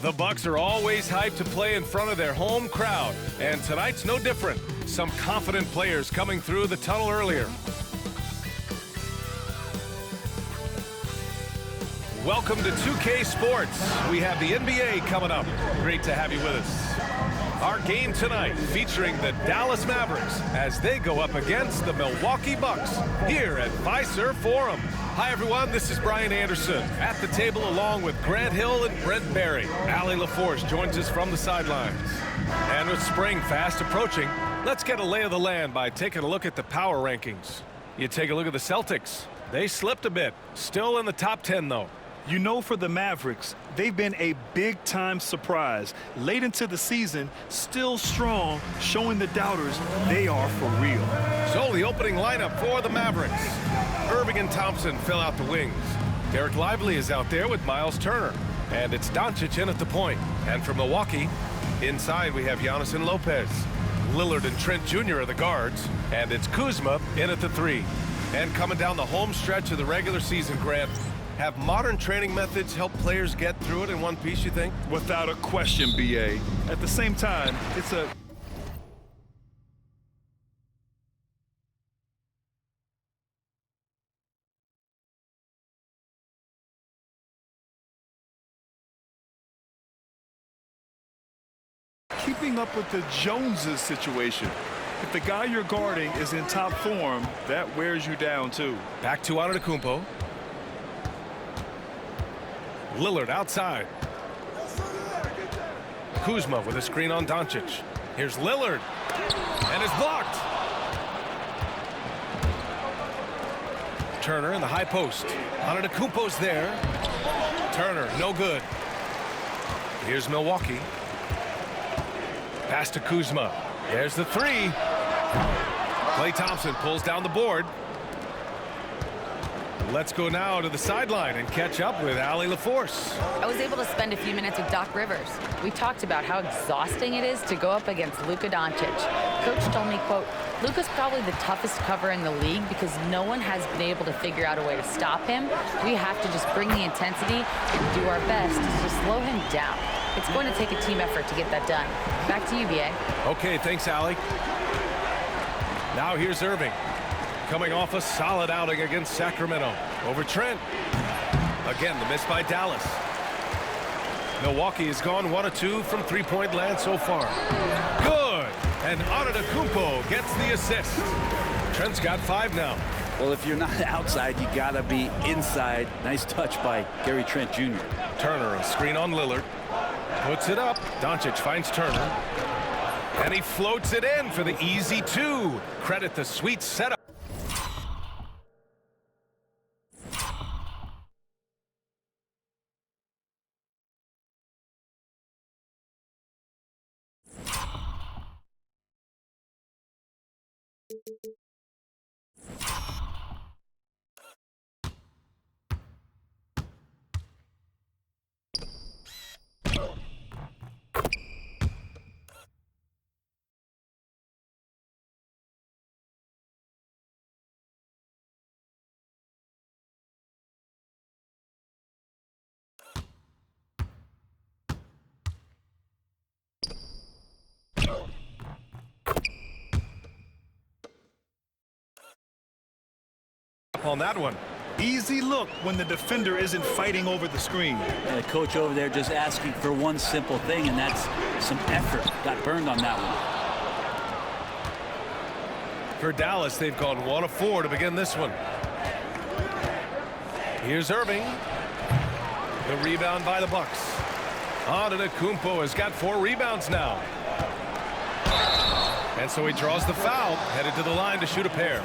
The Bucks are always hyped to play in front of their home crowd, and tonight's no different. Some confident players coming through the tunnel earlier. Welcome to 2K Sports. We have the NBA coming up. Great to have you with us. Our game tonight featuring the Dallas Mavericks as they go up against the Milwaukee Bucks here at Fiserv Forum. Hi, everyone. This is Brian Anderson at the table along with Grant Hill and Brent Barry. Allie LaForce joins us from the sidelines. And with spring fast approaching, let's get a lay of the land by taking a look at the power rankings. You take a look at the Celtics. They slipped a bit. Still in the top 10, though. You know, for the Mavericks, they've been a big-time surprise. Late into the season, still strong, showing the doubters they are for real. So the opening lineup for the Mavericks. Irving and Thompson fill out the wings. Derek Lively is out there with Miles Turner. And it's Doncic in at the point. And for Milwaukee, inside we have Giannis and Lopez. Lillard and Trent Jr. are the guards. And it's Kuzma in at the 3. And coming down the home stretch of the regular season, Grant, have modern training methods helped players get through it in one piece, you think? Without a question, B.A. At the same time, it's a... keeping up with the Joneses situation. If the guy you're guarding is in top form, that wears you down, too. Back to Antetokounmpo. Lillard outside. Kuzma with a screen on Doncic. Here's Lillard. And it's blocked. Turner in the high post. Antetokounmpo's there. Turner, no good. Here's Milwaukee. Pass to Kuzma. There's the 3. Klay Thompson pulls down the board. Let's go now to the sideline and catch up with Allie LaForce. I was able to spend a few minutes with Doc Rivers. We talked about how exhausting it is to go up against Luka Doncic. Coach told me, quote, Luka's probably the toughest cover in the league because no one has been able to figure out a way to stop him. We have to just bring the intensity and do our best to slow him down. It's going to take a team effort to get that done. Back to you, B.A. Okay, thanks, Allie. Now here's Irving. Coming off a solid outing against Sacramento. Over Trent. Again, the miss by Dallas. Milwaukee has gone 1 of 2 from three-point land so far. Good! And Antetokounmpo gets the assist. Trent's got 5 now. Well, if you're not outside, you gotta be inside. Nice touch by Gary Trent Jr. Turner, a screen on Lillard. Puts it up. Doncic finds Turner. And he floats it in for the easy 2. Credit the sweet setup. On that one. Easy look when the defender isn't fighting over the screen. And the coach over there just asking for one simple thing, and that's some effort. Got burned on that one. For Dallas, they've gone 1 of 4 to begin this one. Here's Irving. The rebound by the Bucks. Antetokounmpo has got 4 rebounds now. And so he draws the foul, headed to the line to shoot a pair.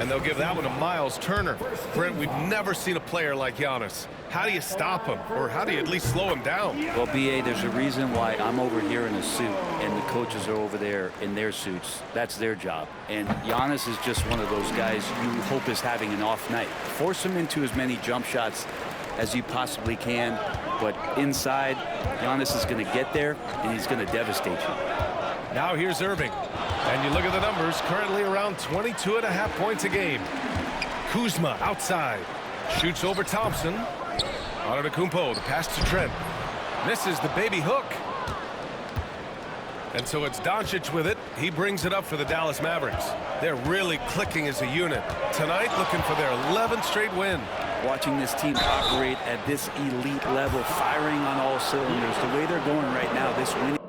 And they'll give that one to Miles Turner. Brent, we've never seen a player like Giannis. How do you stop him? Or how do you at least slow him down? Well, B.A., there's a reason why I'm over here in a suit and the coaches are over there in their suits. That's their job. And Giannis is just one of those guys you hope is having an off night. Force him into as many jump shots as you possibly can. But inside, Giannis is going to get there, and he's going to devastate you. Now here's Irving. And you look at the numbers, currently around 22.5 points a game. Kuzma outside. Shoots over Thompson. Antetokounmpo, the pass to Trent. Misses the baby hook. And so it's Doncic with it. He brings it up for the Dallas Mavericks. They're really clicking as a unit. Tonight, looking for their 11th straight win. Watching this team operate at this elite level, firing on all cylinders, the way they're going right now, this winning.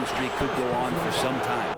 Streak could go on for some time.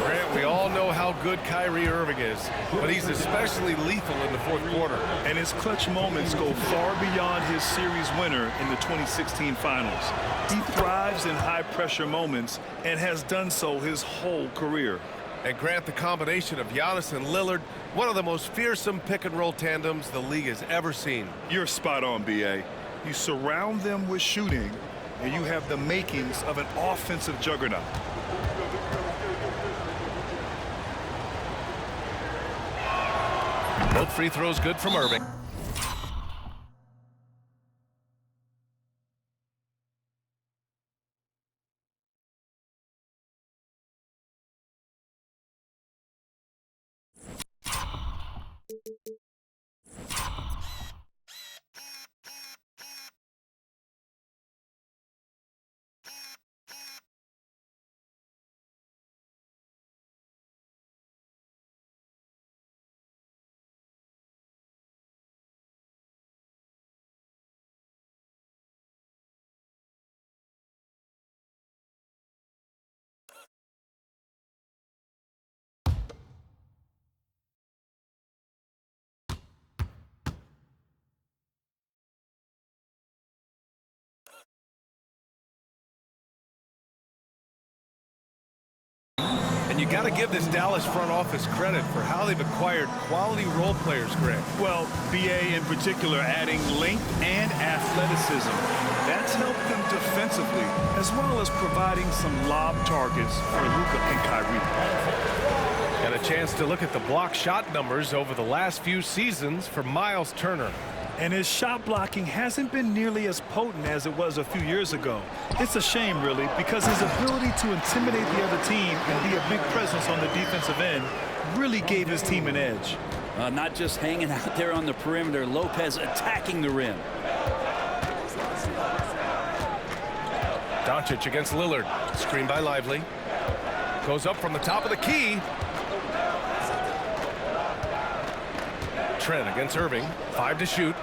Grant, we all know how good Kyrie Irving is, but he's especially lethal in the fourth quarter. And his clutch moments go far beyond his series winner in the 2016 finals. He thrives in high-pressure moments and has done so his whole career. And Grant, the combination of Giannis and Lillard, one of the most fearsome pick-and-roll tandems the league has ever seen. You're spot on, B.A. You surround them with shooting, and you have the makings of an offensive juggernaut. Both free throws good from Irving. And you got to give this Dallas front office credit for how they've acquired quality role players, Greg. Well, BA in particular adding length and athleticism. That's helped them defensively, as well as providing some lob targets for Luka and Kyrie. And a chance to look at the block shot numbers over the last few seasons for Miles Turner. And his shot blocking hasn't been nearly as potent as it was a few years ago. It's a shame, really, because his ability to intimidate the other team and be a big presence on the defensive end really gave his team an edge. Not just hanging out there on the perimeter, Lopez attacking the rim. Doncic against Lillard. Screen by Lively. Goes up from the top of the key. Trent against Irving. 5 to shoot.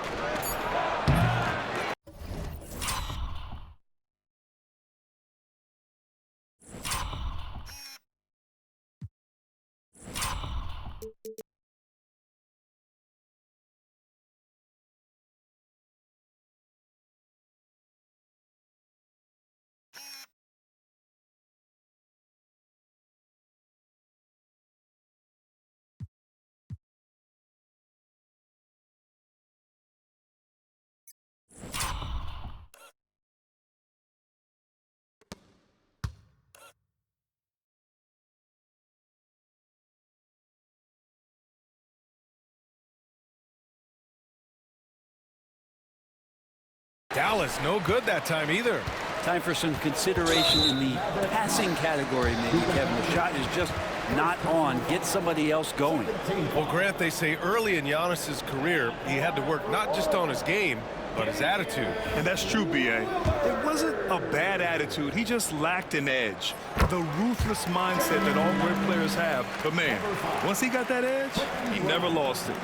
Dallas no good that time either. Time for some consideration in the passing category, maybe, Kevin. The shot is just not on. Get somebody else going. Well, Grant, they say early in Giannis's career, he had to work not just on his game, but his attitude. And that's true, BA. It wasn't a bad attitude. He just lacked an edge. The ruthless mindset that all great players have. But, man, once he got that edge, he never lost it.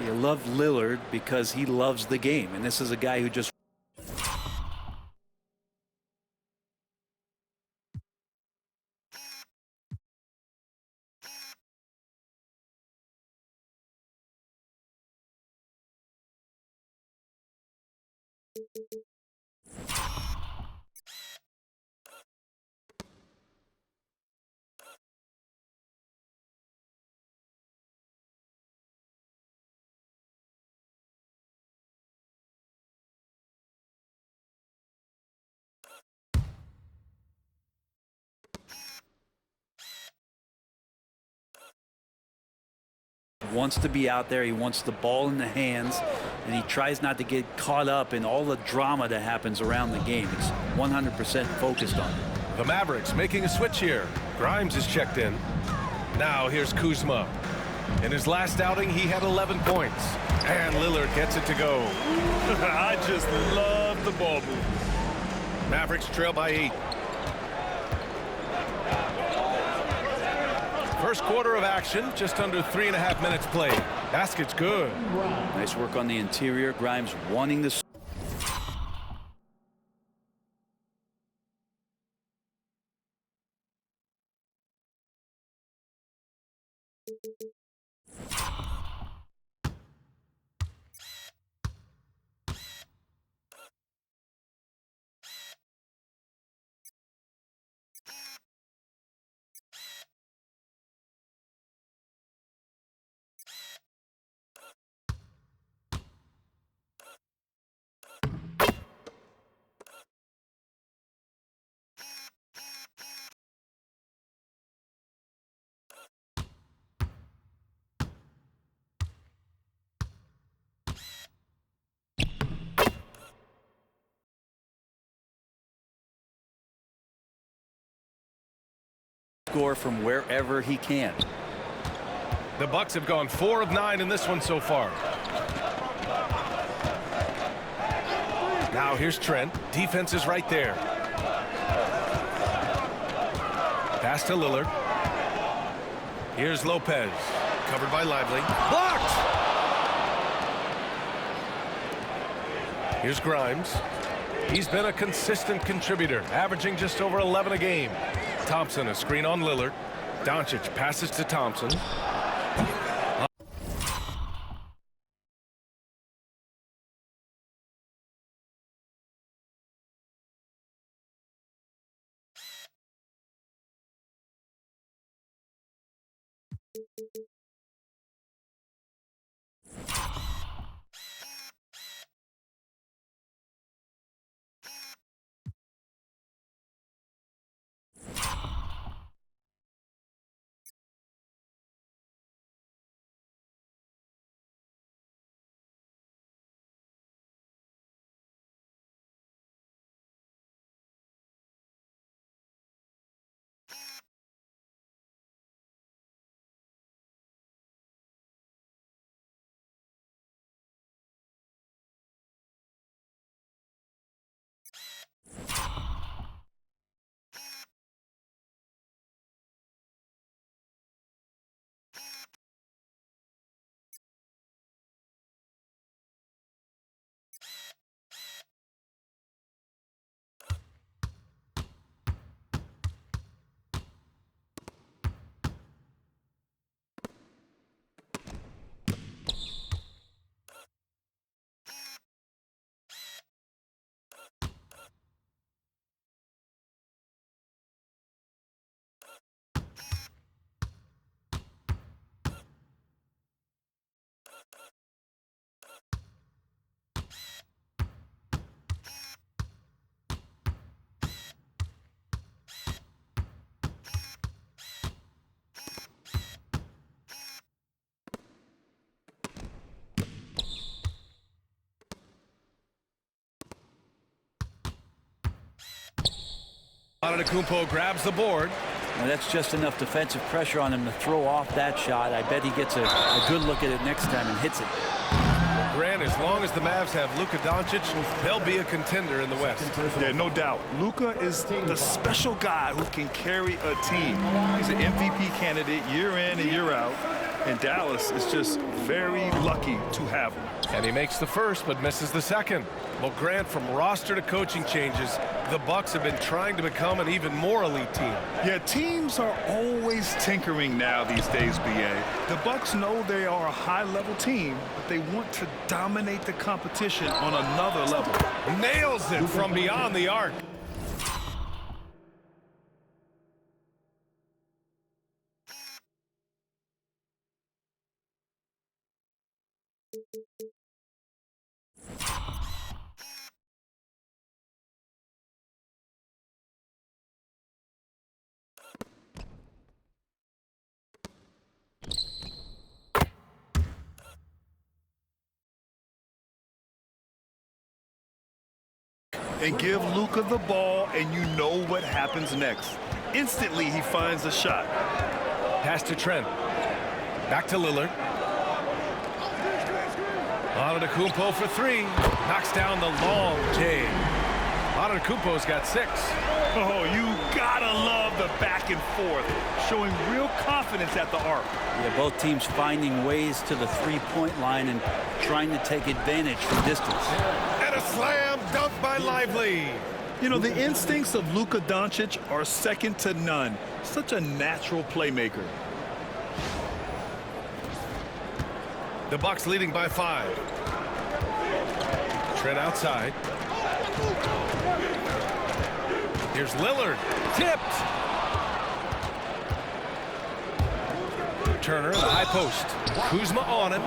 You love Lillard because he loves the game. And this is a guy who just wants to be out there. He wants the ball in the hands, and he tries not to get caught up in all the drama that happens around the game. It's 100% focused on it. The Mavericks making a switch here. Grimes is checked in. Now here's Kuzma. In his last outing, he had 11 points. And Lillard gets it to go. I just love the ball movement. Mavericks trail by 8. First quarter of action, just under 3.5 minutes played. Basket's good. Nice work on the interior. Grimes wanting the score from wherever he can. The Bucks have gone 4 of 9 in this one so far. Now here's Trent. Defense is right there. Pass to Lillard. Here's Lopez. Covered by Lively. Blocked! Here's Grimes. He's been a consistent contributor, averaging just over 11 a game. Thompson, a screen on Lillard. Doncic passes to Thompson. Antetokounmpo grabs the board. Well, that's just enough defensive pressure on him to throw off that shot. I bet he gets a good look at it next time and hits it. Grant, as long as the Mavs have Luka Doncic, they'll be a contender in the West. Yeah, no doubt. Luka is the special guy who can carry a team. He's an MVP candidate year in and year out. And Dallas is just very lucky to have him. And he makes the first, but misses the second. Well, Grant, from roster to coaching changes, the Bucks have been trying to become an even more elite team. Yeah, teams are always tinkering now these days, BA. The Bucks know they are a high-level team, but they want to dominate the competition on another level. Nails it from beyond the arc. And give Luka the ball, and you know what happens next. Instantly, he finds a shot. Pass to Trent. Back to Lillard. Antetokounmpo for three. Knocks down the long J. Antetokounmpo's got 6. Oh, you gotta love the back and forth, showing real confidence at the arc. Yeah, both teams finding ways to the three-point line and trying to take advantage from distance. And a slam dunk by Lively. You know, the instincts of Luka Doncic are second to none. Such a natural playmaker. The Bucks leading by 5. Trent outside. Here's Lillard. Tipped. Turner in the high post. Kuzma on him.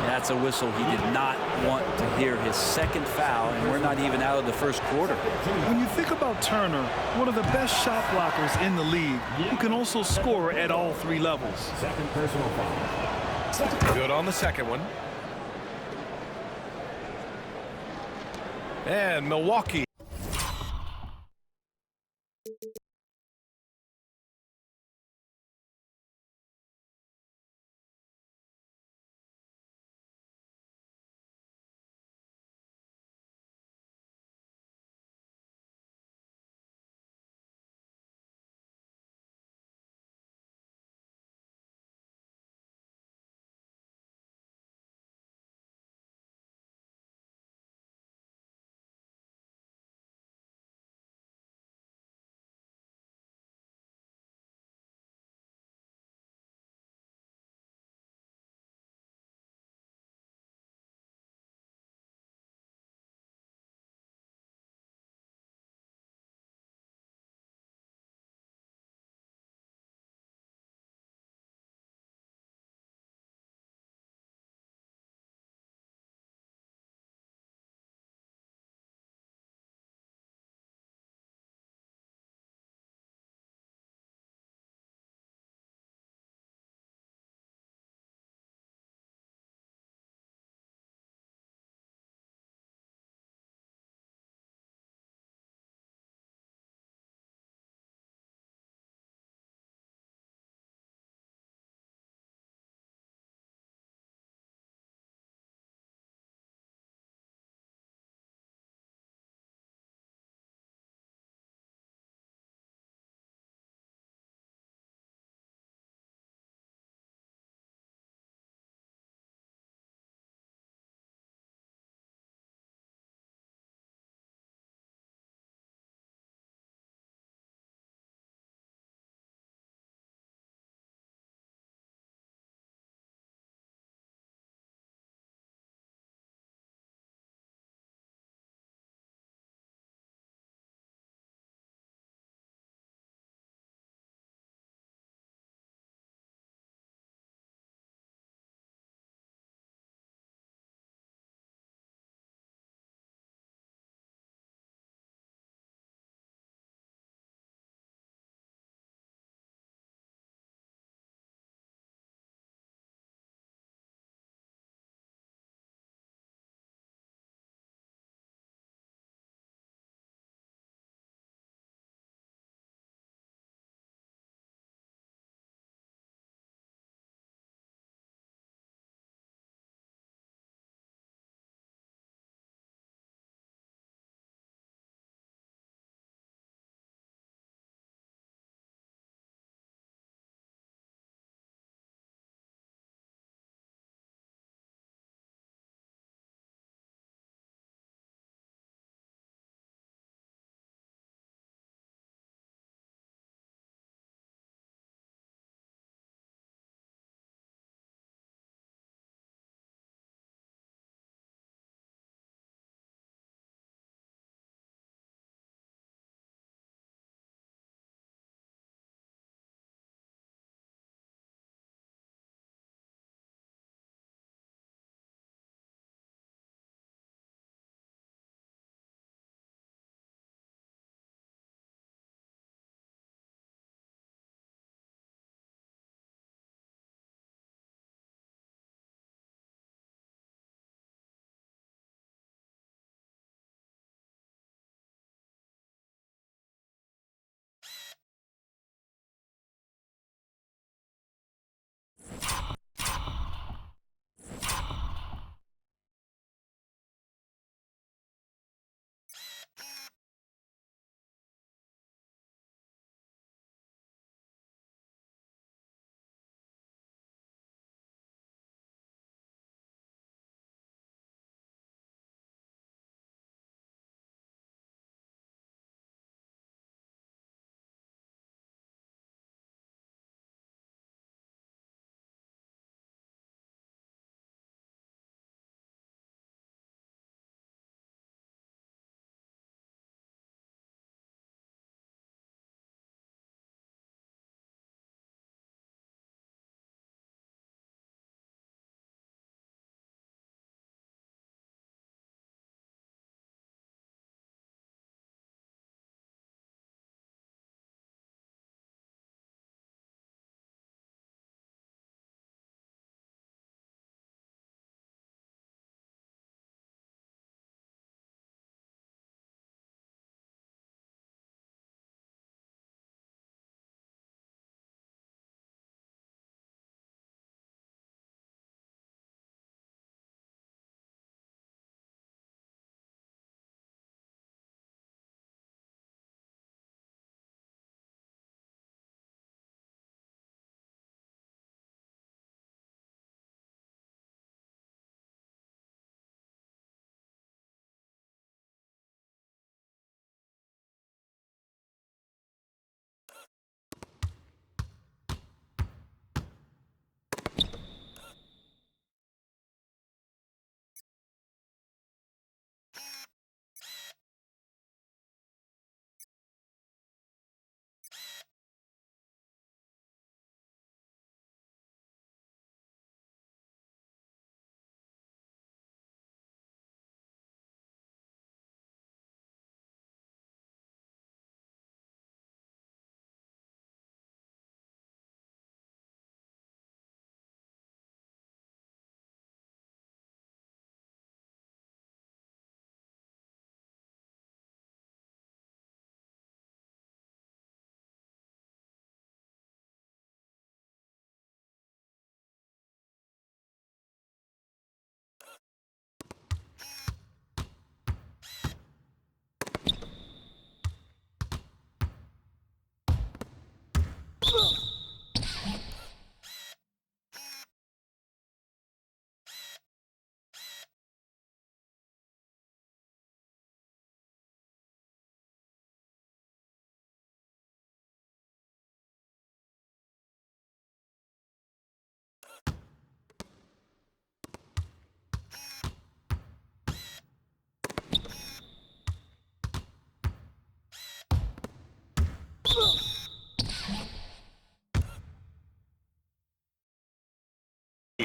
That's a whistle. He did not want to hear his second foul, and we're not even out of the first quarter. When you think about Turner, one of the best shot blockers in the league, who can also score at all 3 levels. Second personal foul. Good on the second one. And Milwaukee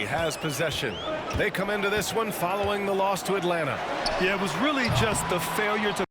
Milwaukee has possession. They come into this one following the loss to Atlanta. Yeah, it was really just the failure to